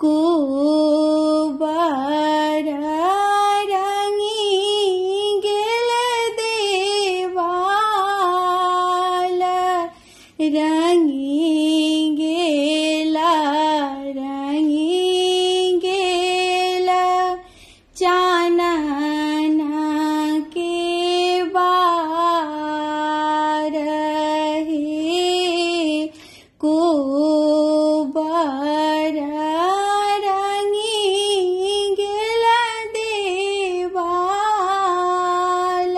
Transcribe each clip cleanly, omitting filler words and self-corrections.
कुंवर रंगी गेल देवाल रंगी गेला चानना के बार हे कुंवर रंगी गेल देवाल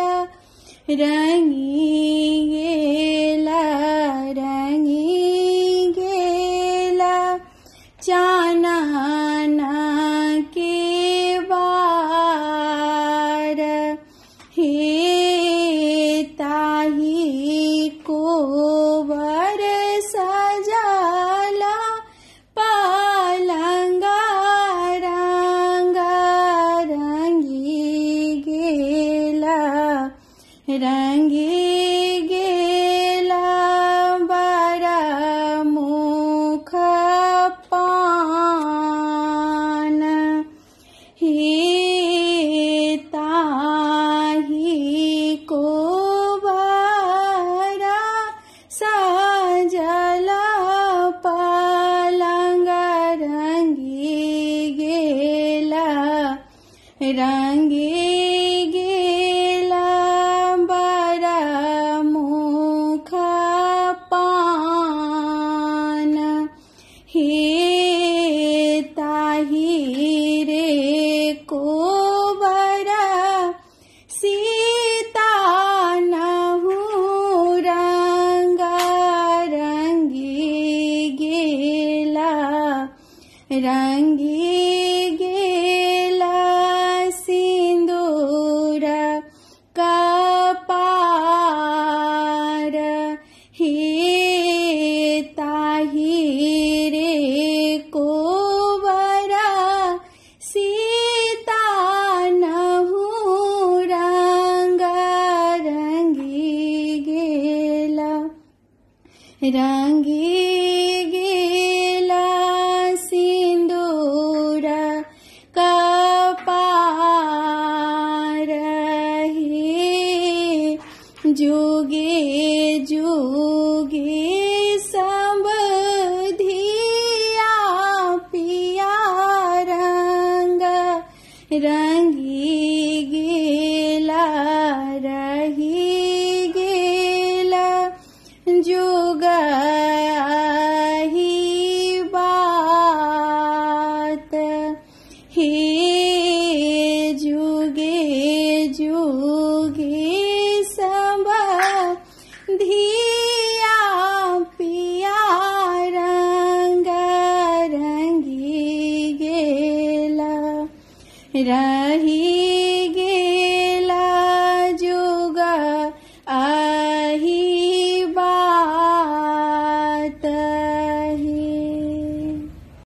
रंगी गेला चानना के बार हे ताही कुंवर सजाला पलंगा रंगी गेला बड़ा मुख पान हे ताही कुंवर सजला पलंग रंगी गेला बड़ा मुख पान हे ताही रे कुंवर सीता नहु रंगी गेला सिंदूर कपार हे ताही रे कुंवर सीता नहु रंगी गेला सिंदूर कपार हे जुगे सब धिया पिया रंगी गेला जुगाही बात हे जुगे सब धिया पिया रंगी गेला रही